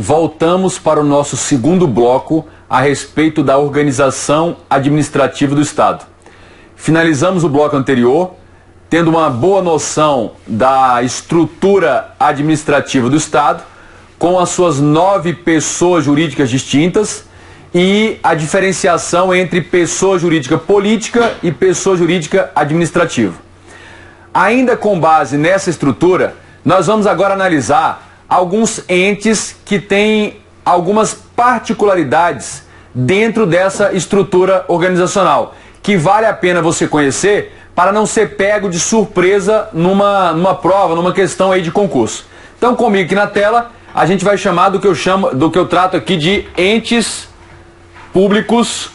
voltamos para o nosso segundo bloco a respeito da organização administrativa do Estado. Finalizamos o bloco anterior, tendo uma boa noção da estrutura administrativa do Estado, com as suas 9 pessoas jurídicas distintas e a diferenciação entre pessoa jurídica política e pessoa jurídica administrativa. Ainda com base nessa estrutura, nós vamos agora analisar alguns entes que têm algumas particularidades dentro dessa estrutura organizacional, que vale a pena você conhecer para não ser pego de surpresa numa prova, numa questão aí de concurso. Então, comigo aqui na tela, a gente vai chamar do que eu trato aqui de entes públicos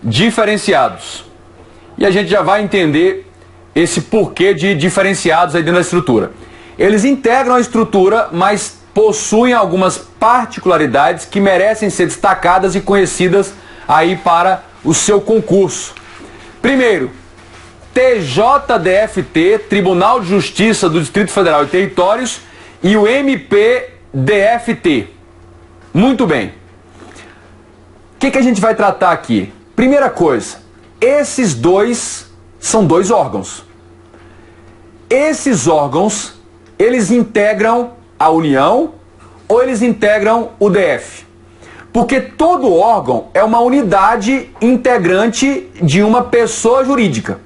diferenciados. E a gente já vai entender esse porquê de diferenciados aí dentro da estrutura. Eles integram a estrutura, mas possuem algumas particularidades que merecem ser destacadas e conhecidas aí para o seu concurso. Primeiro, TJDFT, Tribunal de Justiça do Distrito Federal e Territórios, e o MPDFT. Muito bem. O que a gente vai tratar aqui? Primeira coisa, esses dois são dois órgãos. Esses órgãos, eles integram a União ou eles integram o DF? Porque todo órgão é uma unidade integrante de uma pessoa jurídica.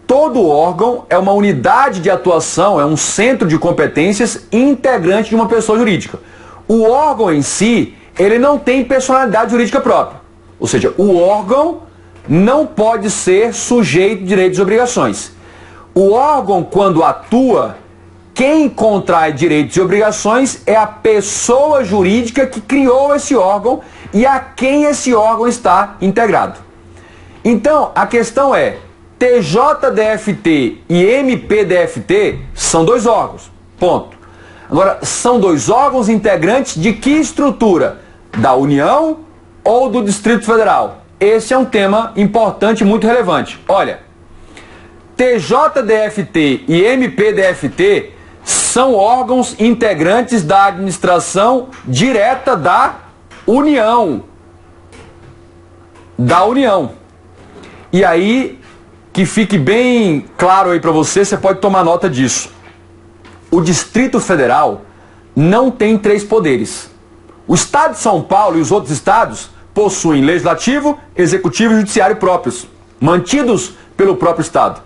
Todo órgão é uma unidade de atuação, é um centro de competências integrante de uma pessoa jurídica. O órgão em si, ele não tem personalidade jurídica própria. Ou seja, o órgão não pode ser sujeito de direitos e obrigações. O órgão, quando atua, quem contrai direitos e obrigações é a pessoa jurídica que criou esse órgão e a quem esse órgão está integrado. Então, a questão é, TJDFT e MPDFT são dois órgãos, ponto. Agora, são dois órgãos integrantes de que estrutura? Da União ou do Distrito Federal? Esse é um tema importante e muito relevante. Olha, TJDFT e MPDFT são órgãos integrantes da administração direta da União. Da União. E aí, que fique bem claro aí para você, você pode tomar nota disso. O Distrito Federal não tem 3 poderes. O Estado de São Paulo e os outros estados possuem legislativo, executivo e judiciário próprios, mantidos pelo próprio Estado.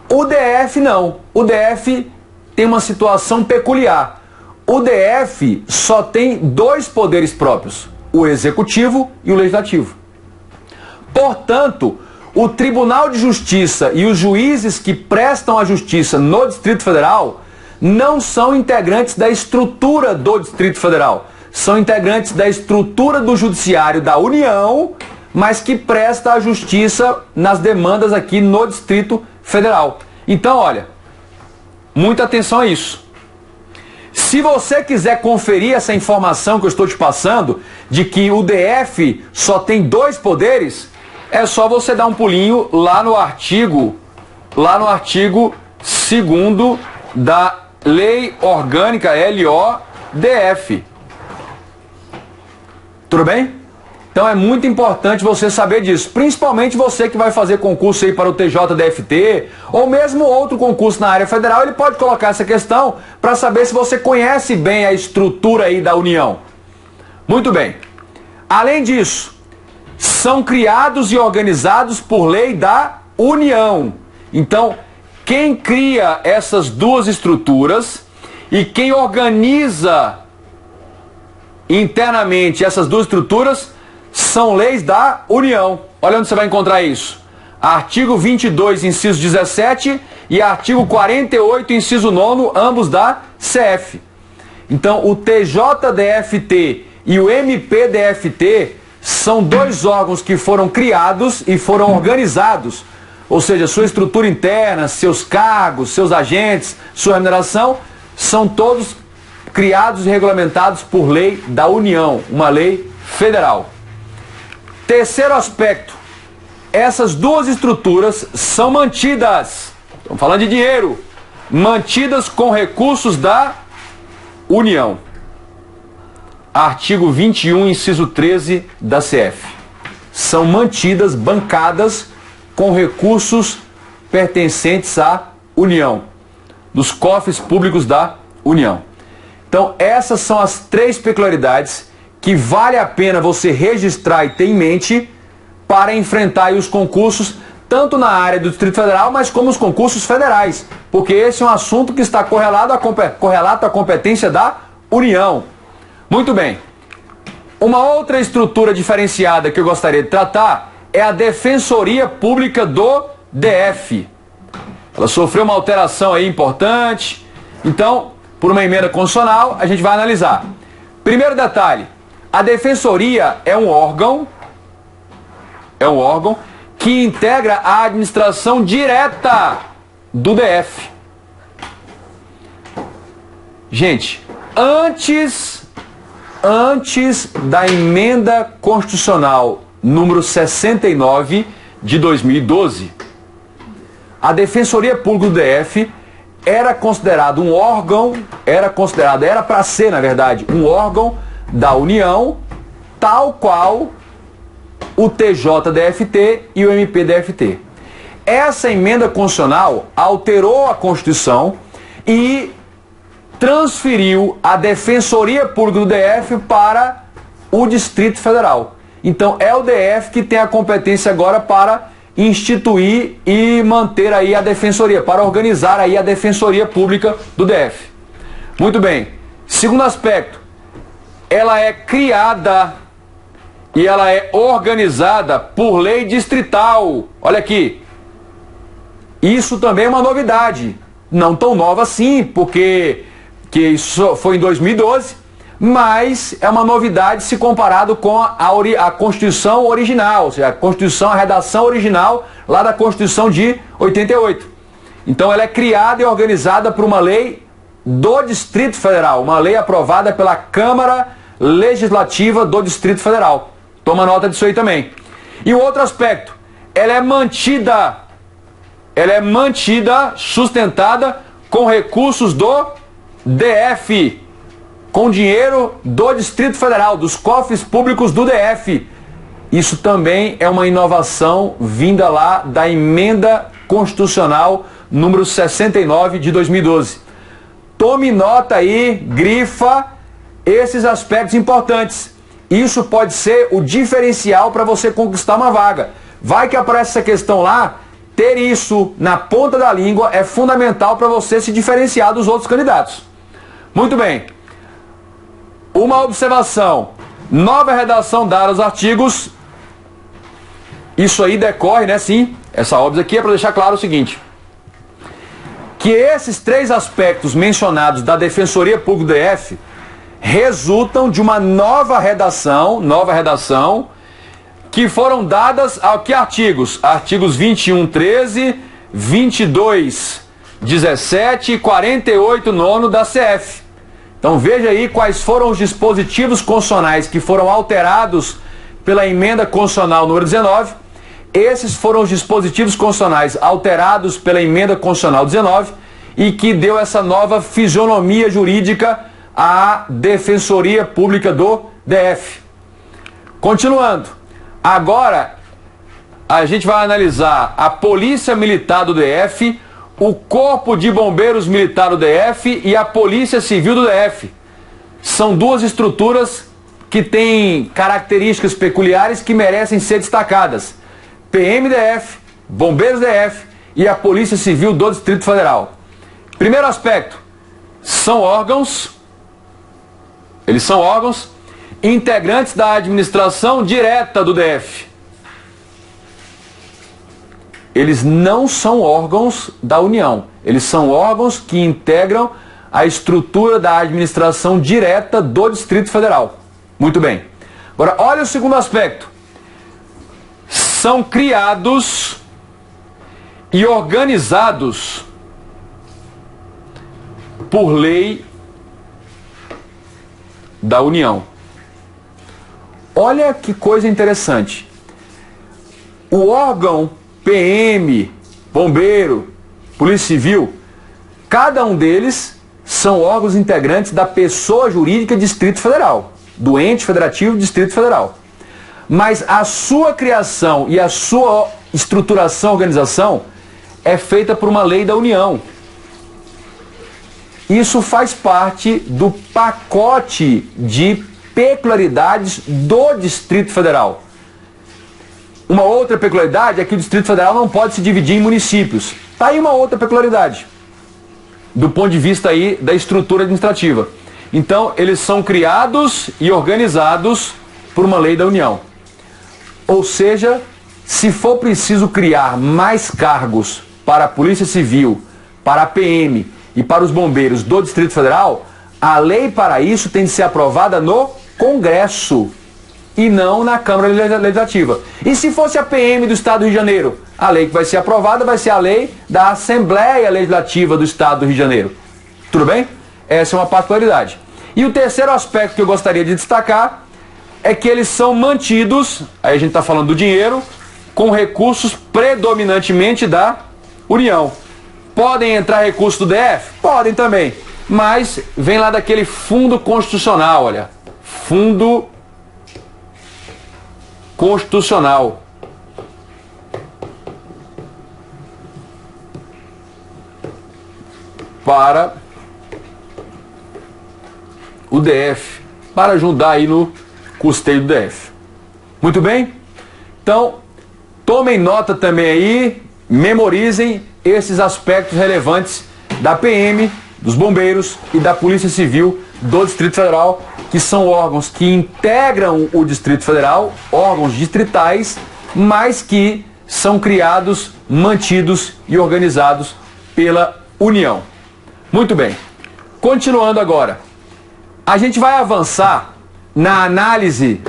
O DF não. O DF tem uma situação peculiar. O DF só tem 2 poderes próprios, o executivo e o legislativo. Portanto, o Tribunal de Justiça e os juízes que prestam a justiça no Distrito Federal não são integrantes da estrutura do Distrito Federal. São integrantes da estrutura do Judiciário da União, mas que presta a justiça nas demandas aqui no Distrito Federal. Então, olha, muita atenção a isso. Se você quiser conferir essa informação que eu estou te passando, de que o DF só tem 2 poderes, é só você dar um pulinho lá no artigo 2º da Lei Orgânica LODF. Tudo bem? Então é muito importante você saber disso, principalmente você que vai fazer concurso aí para o TJDFT, ou mesmo outro concurso na área federal, ele pode colocar essa questão para saber se você conhece bem a estrutura aí da União. Muito bem. Além disso, são criados e organizados por lei da União. Então, quem cria essas 2 estruturas e quem organiza internamente essas 2 estruturas são leis da União. Olha onde você vai encontrar isso. Artigo 22, inciso 17 e artigo 48, inciso 9, ambos da CF. Então, o TJDFT e o MPDFT são 2 órgãos que foram criados e foram organizados, ou seja, sua estrutura interna, seus cargos, seus agentes, sua remuneração, são todos criados e regulamentados por lei da União, uma lei federal. Terceiro aspecto, essas 2 estruturas são mantidas, estamos falando de dinheiro, mantidas com recursos da União. artigo 21, inciso 13 da CF. São mantidas bancadas com recursos pertencentes à União, dos cofres públicos da União. Então, essas são as 3 peculiaridades que vale a pena você registrar e ter em mente para enfrentar aí os concursos, tanto na área do Distrito Federal, mas como os concursos federais, porque esse é um assunto que está correlato à competência da União. Muito bem. Uma outra estrutura diferenciada que eu gostaria de tratar é a Defensoria Pública do DF. Ela sofreu uma alteração aí importante, então, por uma emenda constitucional, a gente vai analisar. Primeiro detalhe, a Defensoria é um órgão que integra a administração direta do DF. Gente, antes da emenda constitucional número 69 de 2012, a Defensoria Pública do DF era considerado um órgão, era para ser, na verdade, um órgão da União, tal qual o TJDFT e o MPDFT. Essa emenda constitucional alterou a Constituição e transferiu a Defensoria Pública do DF para o Distrito Federal. Então é o DF que tem a competência agora para instituir e manter aí a Defensoria, para organizar aí a Defensoria Pública do DF. Muito bem. Segundo aspecto, ela é criada e ela é organizada por lei distrital. Olha aqui. Isso também é uma novidade. Não tão nova assim, porque isso foi em 2012, mas é uma novidade se comparado com a Constituição original, ou seja, a redação original lá da Constituição de 88. Então ela é criada e organizada por uma lei do Distrito Federal, uma lei aprovada pela Câmara Legislativa do Distrito Federal. Toma nota disso aí também. E o outro aspecto, ela é mantida, sustentada com recursos do DF, com dinheiro do Distrito Federal, dos cofres públicos do DF. Isso também é uma inovação vinda lá da emenda constitucional número 69 de 2012. Tome nota aí, grifa esses aspectos importantes. Isso pode ser o diferencial para você conquistar uma vaga. Vai que aparece essa questão lá, ter isso na ponta da língua é fundamental para você se diferenciar dos outros candidatos. Muito bem. Uma observação. Nova redação dada aos artigos. Isso aí decorre, né? Sim. Essa óbvio aqui é para deixar claro o seguinte. Que esses 3 aspectos mencionados da Defensoria Pública do DF resultam de uma nova redação, que foram dadas a que artigos? Artigos 21.13, 22.17 e 48.9 da CF. Então veja aí quais foram os dispositivos constitucionais que foram alterados pela emenda constitucional número 19. Esses foram os dispositivos constitucionais alterados pela emenda constitucional 19 e que deu essa nova fisionomia jurídica à Defensoria Pública do DF. Continuando, agora a gente vai analisar a Polícia Militar do DF, o Corpo de Bombeiros Militar do DF e a Polícia Civil do DF. São 2 estruturas que têm características peculiares que merecem ser destacadas. PMDF, Bombeiros DF e a Polícia Civil do Distrito Federal. Primeiro aspecto, são órgãos, eles são órgãos integrantes da administração direta do DF. Eles não são órgãos da União, eles são órgãos que integram a estrutura da administração direta do Distrito Federal. Muito bem. Agora, olha o segundo aspecto. São criados e organizados por lei da União. Olha que coisa interessante. O órgão PM, Bombeiro, Polícia Civil, cada um deles são órgãos integrantes da pessoa jurídica Distrito Federal. do ente federativo Distrito Federal. Mas a sua criação e a sua estruturação, organização, é feita por uma lei da União. Isso faz parte do pacote de peculiaridades do Distrito Federal. Uma outra peculiaridade é que o Distrito Federal não pode se dividir em municípios. Está aí uma outra peculiaridade, do ponto de vista aí da estrutura administrativa. Então, eles são criados e organizados por uma lei da União. Ou seja, se for preciso criar mais cargos para a Polícia Civil, para a PM e para os bombeiros do Distrito Federal, a lei para isso tem de ser aprovada no Congresso e não na Câmara Legislativa. E se fosse a PM do Estado do Rio de Janeiro, a lei que vai ser aprovada vai ser a lei da Assembleia Legislativa do Estado do Rio de Janeiro. Tudo bem? Essa é uma particularidade. E o terceiro aspecto que eu gostaria de destacar é que eles são mantidos, aí a gente está falando do dinheiro, com recursos predominantemente da União. Podem entrar recursos do DF? Podem também. Mas vem lá daquele fundo constitucional, olha. Fundo Constitucional. Para o DF. Para ajudar aí no custeio do DF. Muito bem? Então, tomem nota também aí, memorizem esses aspectos relevantes da PM, dos bombeiros e da Polícia Civil do Distrito Federal, que são órgãos que integram o Distrito Federal, órgãos distritais, mas que são criados, mantidos e organizados pela União. Muito bem. Continuando agora. A gente vai avançar na análise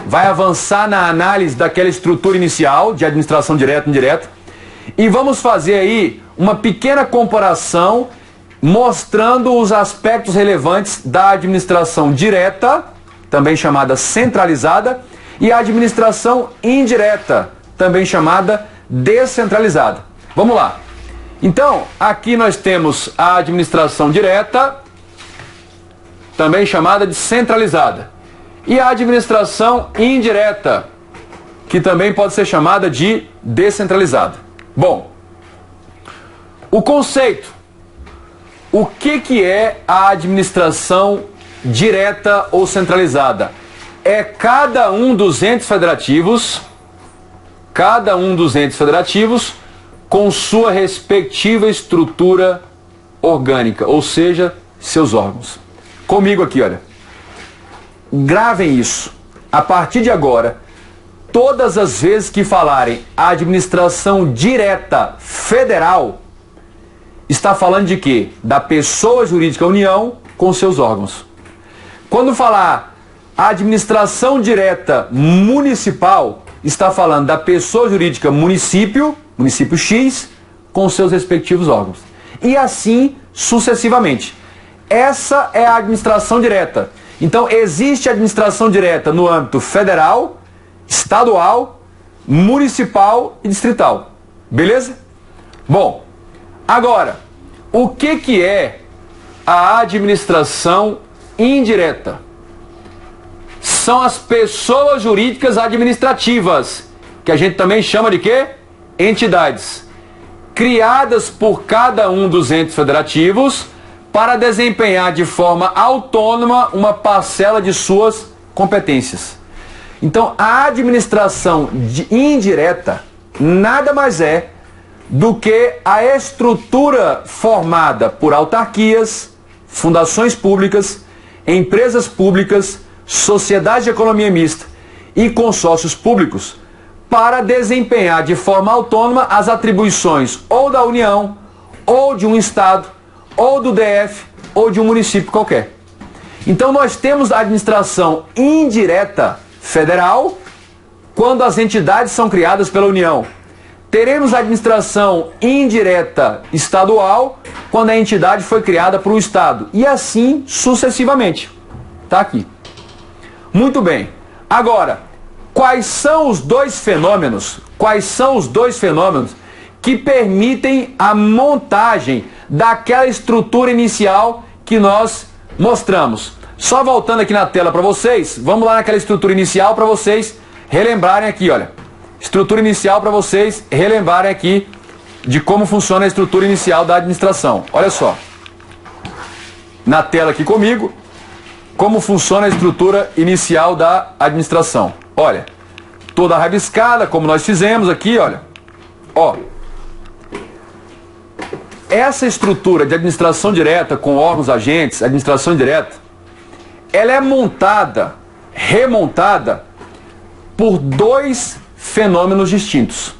daquela estrutura inicial de administração direta e indireta e vamos fazer aí uma pequena comparação mostrando os aspectos relevantes da administração direta, também chamada centralizada, e a administração indireta, também chamada descentralizada. Vamos lá. Então, aqui nós temos a administração direta, também chamada de centralizada, e a administração indireta, que também pode ser chamada de descentralizada. Bom, o conceito. O que é a administração direta ou centralizada? É cada um dos entes federativos com sua respectiva estrutura orgânica, ou seja, seus órgãos. Comigo aqui, olha. Gravem isso. A partir de agora, todas as vezes que falarem administração direta federal, está falando de quê? Da pessoa jurídica União com seus órgãos. Quando falar administração direta municipal, está falando da pessoa jurídica município X, com seus respectivos órgãos. E assim sucessivamente. Essa é a administração direta. Então existe administração direta no âmbito federal, estadual, municipal e distrital. Beleza? Bom, agora, o que é a administração indireta? São as pessoas jurídicas administrativas, que a gente também chama de quê? Entidades, criadas por cada um dos entes federativos para desempenhar de forma autônoma uma parcela de suas competências. Então, a administração indireta nada mais é do que a estrutura formada por autarquias, fundações públicas, empresas públicas, sociedades de economia mista e consórcios públicos para desempenhar de forma autônoma as atribuições ou da União, ou de um Estado, ou do DF, ou de um município qualquer. Então nós temos a administração indireta federal quando as entidades são criadas pela União. Teremos a administração indireta estadual quando a entidade foi criada por um Estado. E assim sucessivamente. Está aqui. Muito bem. Agora, quais são os dois fenômenos que permitem a montagem daquela estrutura inicial que nós mostramos? Só voltando aqui na tela para vocês, vamos lá naquela estrutura inicial para vocês relembrarem aqui, olha. Estrutura inicial para vocês relembrarem aqui de como funciona a estrutura inicial da administração. Olha só. Na tela aqui comigo, como funciona a estrutura inicial da administração. Olha, toda rabiscada, como nós fizemos aqui, olha. Ó. Essa estrutura de administração direta com órgãos agentes, administração direta, ela é montada, remontada por dois fenômenos distintos.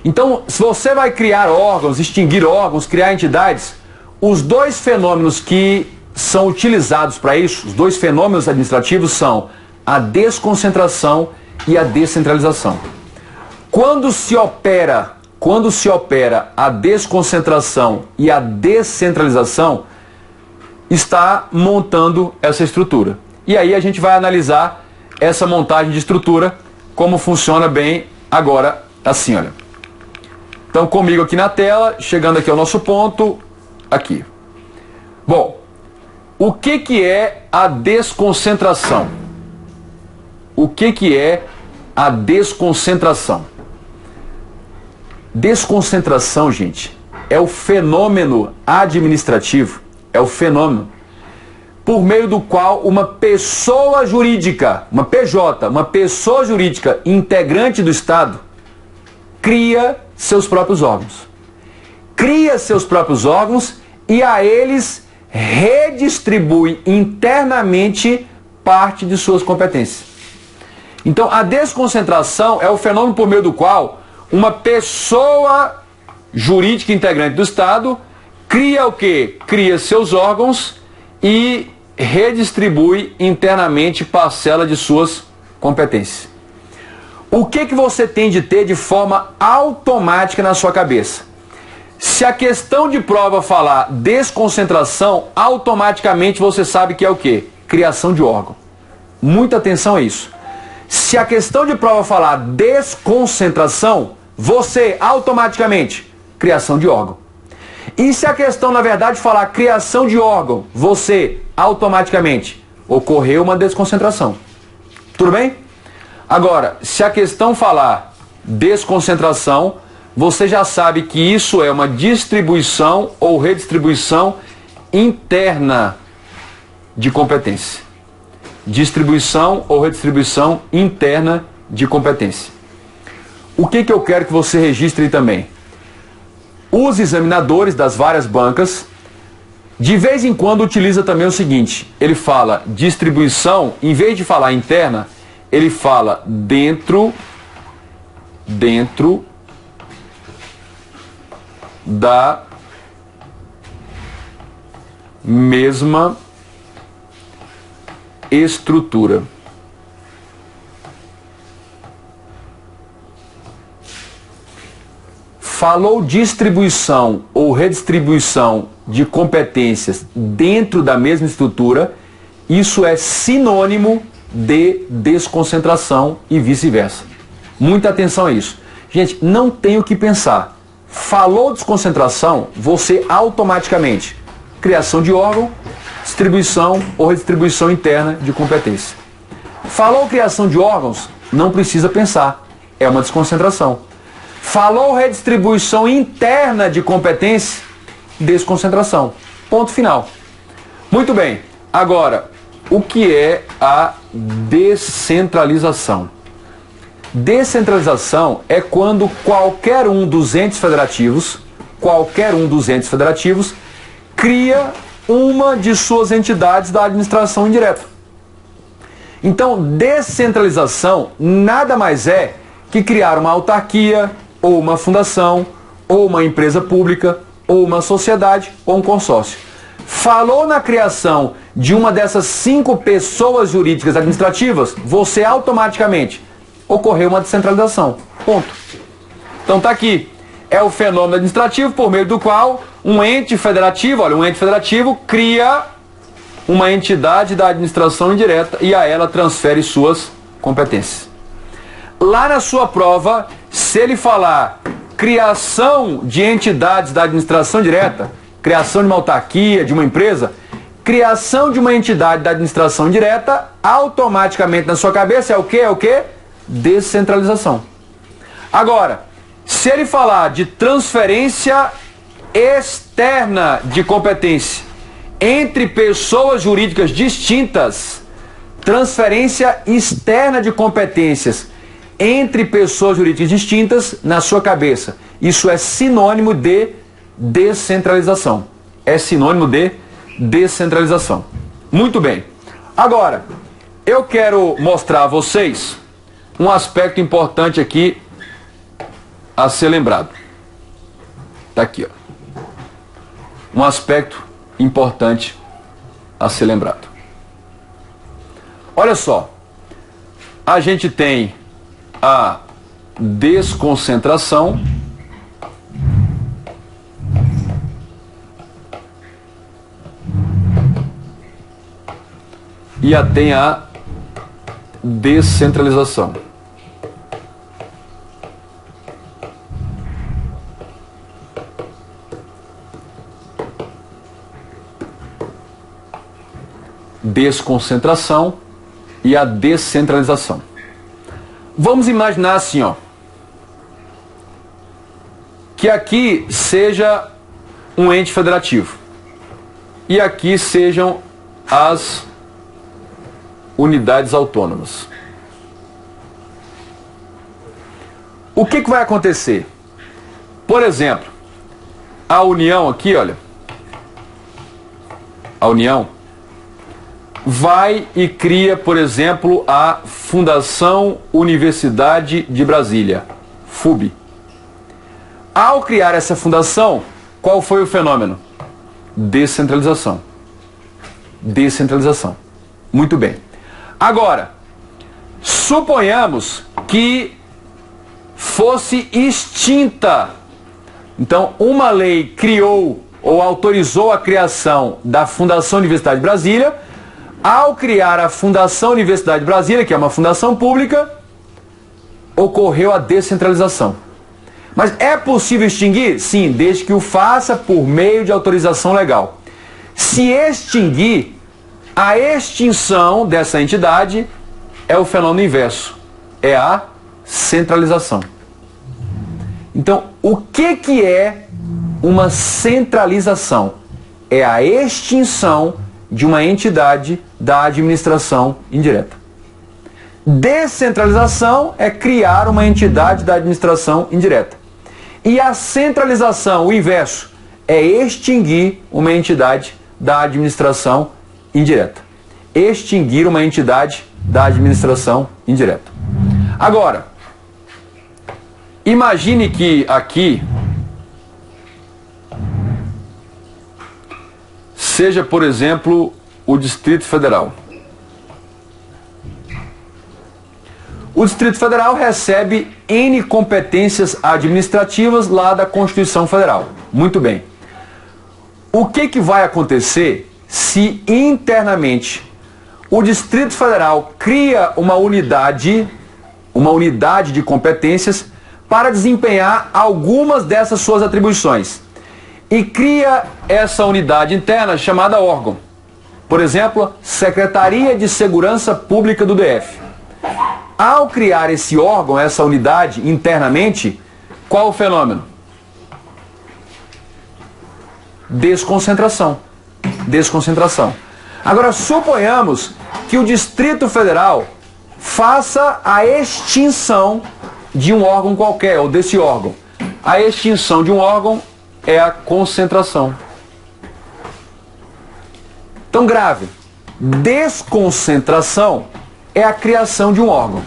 Então, se você vai criar órgãos, extinguir órgãos, criar entidades, os dois fenômenos que são utilizados para isso, os dois fenômenos administrativos são a desconcentração e a descentralização. Quando se opera a desconcentração e a descentralização, está montando essa estrutura. E aí a gente vai analisar essa montagem de estrutura, como funciona bem agora, assim, olha. Então comigo aqui na tela, chegando aqui ao nosso ponto, aqui. Bom, o que é a desconcentração? O que é a desconcentração? Desconcentração, gente, é o fenômeno administrativo, é o fenômeno por meio do qual uma pessoa jurídica, uma PJ, uma pessoa jurídica integrante do Estado, cria seus próprios órgãos. Cria seus próprios órgãos e a eles redistribui internamente parte de suas competências. Então, a desconcentração é o fenômeno por meio do qual uma pessoa jurídica integrante do Estado cria o quê? Cria seus órgãos e redistribui internamente parcela de suas competências. O que você tem de ter de forma automática na sua cabeça? Se a questão de prova falar desconcentração, automaticamente você sabe que é o quê? Criação de órgão. Muita atenção a isso. Se a questão de prova falar desconcentração, você automaticamente, criação de órgão. E se a questão, na verdade, falar criação de órgão, você automaticamente, ocorreu uma desconcentração. Tudo bem? Agora, se a questão falar desconcentração, você já sabe que isso é uma distribuição ou redistribuição interna de competência. Distribuição ou redistribuição interna de competência. O que eu quero que você registre também? Os examinadores das várias bancas, de vez em quando, utiliza também o seguinte, ele fala distribuição, em vez de falar interna, ele fala dentro da mesma estrutura. Falou distribuição ou redistribuição de competências dentro da mesma estrutura, isso é sinônimo de desconcentração e vice-versa. Muita atenção a isso. Gente, não tem o que pensar. Falou desconcentração, você automaticamente, criação de órgão, distribuição ou redistribuição interna de competência. Falou criação de órgãos, não precisa pensar, é uma desconcentração. Falou redistribuição interna de competência, desconcentração. Ponto final. Muito bem. Agora, o que é a descentralização? Descentralização é quando qualquer um dos entes federativos, cria uma de suas entidades da administração indireta. Então, descentralização nada mais é que criar uma autarquia, ou uma fundação, ou uma empresa pública, ou uma sociedade, ou um consórcio. Falou na criação de uma dessas 5 pessoas jurídicas administrativas, você automaticamente ocorreu uma descentralização. Ponto. Então tá aqui. É o fenômeno administrativo por meio do qual um ente federativo, cria uma entidade da administração indireta e a ela transfere suas competências. Lá na sua prova, se ele falar criação de entidades da administração direta, criação de uma autarquia, de uma empresa, criação de uma entidade da administração direta, automaticamente na sua cabeça é o quê? É o quê? Descentralização. Agora, se ele falar de transferência externa de competência entre pessoas jurídicas distintas, transferência externa de competências entre pessoas jurídicas distintas, na sua cabeça, isso é sinônimo de descentralização. É sinônimo de descentralização. Muito bem. Agora, eu quero mostrar a vocês um aspecto importante aqui a ser lembrado. Está aqui, ó. Um aspecto importante a ser lembrado. Olha só, a gente tem a desconcentração e tem a descentralização. Desconcentração e a descentralização. Vamos imaginar assim, ó, que aqui seja um ente federativo e aqui sejam as unidades autônomas. O que vai acontecer? Por exemplo, a União aqui, olha, a União vai e cria, por exemplo, a Fundação Universidade de Brasília, FUB. Ao criar essa fundação, qual foi o fenômeno? Descentralização. Descentralização. Muito bem. Agora, suponhamos que fosse extinta. Então, uma lei criou ou autorizou a criação da Fundação Universidade de Brasília. Ao criar a Fundação Universidade de Brasília, que é uma fundação pública, ocorreu a descentralização. Mas é possível extinguir? Sim, desde que o faça por meio de autorização legal. Se extinguir, a extinção dessa entidade é o fenômeno inverso, é a centralização. Então, o que é uma centralização? É a extinção de uma entidade da administração indireta. Descentralização é criar uma entidade da administração indireta. E a centralização, o inverso, é extinguir uma entidade da administração indireta. Extinguir uma entidade da administração indireta. Agora, imagine que aqui seja, por exemplo, o Distrito Federal. O Distrito Federal recebe N competências administrativas lá da Constituição Federal. Muito bem. O que vai acontecer se internamente o Distrito Federal cria uma unidade de competências para desempenhar algumas dessas suas atribuições e cria essa unidade interna chamada órgão? Por exemplo, Secretaria de Segurança Pública do DF. Ao criar esse órgão, essa unidade internamente, qual o fenômeno? Desconcentração. Desconcentração. Agora, suponhamos que o Distrito Federal faça a extinção de um órgão qualquer, ou desse órgão. A extinção de um órgão é a concentração. Então, grave. Desconcentração é a criação de um órgão.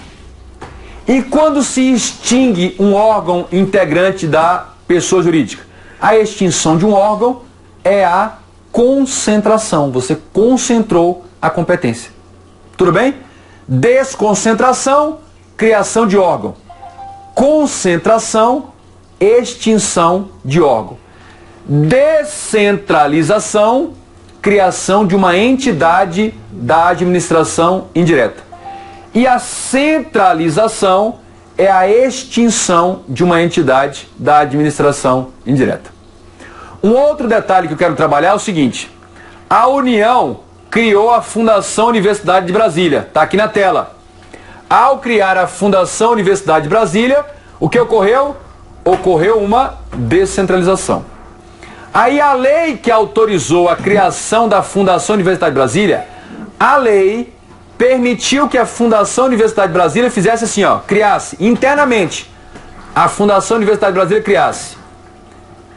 E quando se extingue um órgão integrante da pessoa jurídica? A extinção de um órgão é a concentração. Você concentrou a competência. Tudo bem? Desconcentração, criação de órgão. Concentração, extinção de órgão. Descentralização, criação de uma entidade da administração indireta. E a centralização é a extinção de uma entidade da administração indireta. Um outro detalhe que eu quero trabalhar é o seguinte: A União criou a Fundação Universidade de Brasília. Está aqui na tela. Ao criar a Fundação Universidade de Brasília, o que ocorreu? Ocorreu uma descentralização. Aí a lei que autorizou a criação da Fundação Universidade de Brasília, a lei permitiu que a Fundação Universidade de Brasília fizesse assim, ó, criasse internamente. A Fundação Universidade de Brasília criasse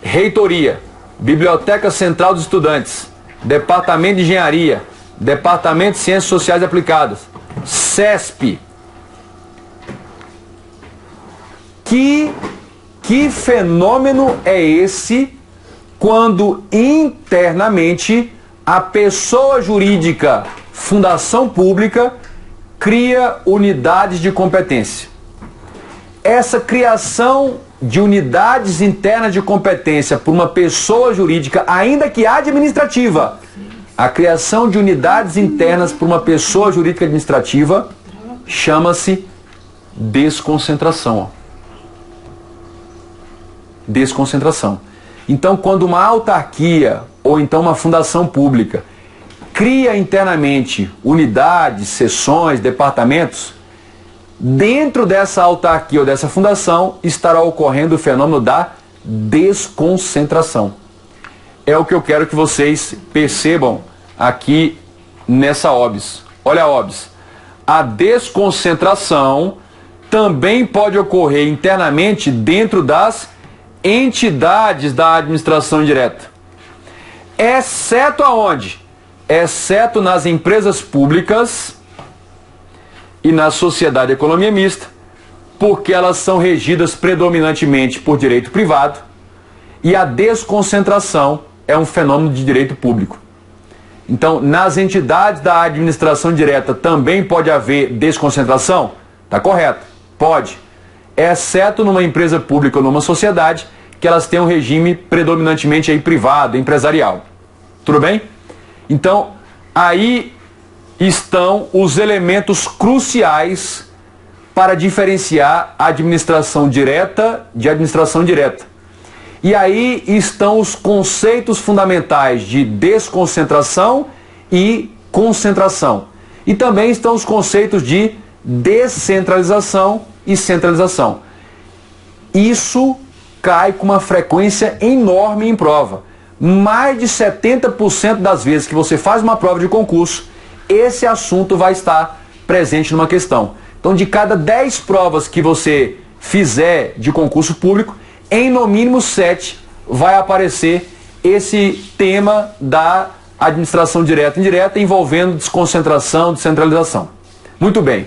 reitoria, Biblioteca Central dos Estudantes, Departamento de Engenharia, Departamento de Ciências Sociais Aplicadas, CESP. Que fenômeno é esse quando internamente a pessoa jurídica fundação pública cria unidades de competência? Essa criação de unidades internas de competência por uma pessoa jurídica, ainda que administrativa, a criação de unidades internas por uma pessoa jurídica administrativa chama-se desconcentração. Ó. Desconcentração. Então, quando uma autarquia ou então uma fundação pública cria internamente unidades, seções, departamentos, dentro dessa autarquia ou dessa fundação estará ocorrendo o fenômeno da desconcentração. É o que eu quero que vocês percebam aqui nessa OBS. Olha a OBS. A desconcentração também pode ocorrer internamente dentro das entidades da administração direta. Exceto aonde? Exceto nas empresas públicas e na sociedade de economia mista, porque elas são regidas predominantemente por direito privado e a desconcentração é um fenômeno de direito público. Então, nas entidades da administração direta também pode haver desconcentração? Está correto, pode. Exceto numa empresa pública ou numa sociedade que elas têm um regime predominantemente aí privado, empresarial. Tudo bem? Então, aí estão os elementos cruciais para diferenciar a administração direta de administração indireta. E aí estão os conceitos fundamentais de desconcentração e concentração. E também estão os conceitos de descentralização e centralização. Isso cai com uma frequência enorme em prova. Mais de 70% das vezes que você faz uma prova de concurso, esse assunto vai estar presente numa questão. Então, de cada 10 provas que você fizer de concurso público, em no mínimo 7 vai aparecer esse tema da administração direta e indireta envolvendo desconcentração, descentralização. Muito bem.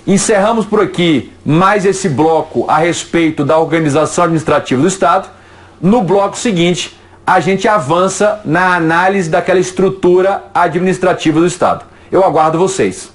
Encerramos por aqui mais esse bloco a respeito da organização administrativa do Estado. No bloco seguinte, a gente avança na análise daquela estrutura administrativa do Estado. Eu aguardo vocês.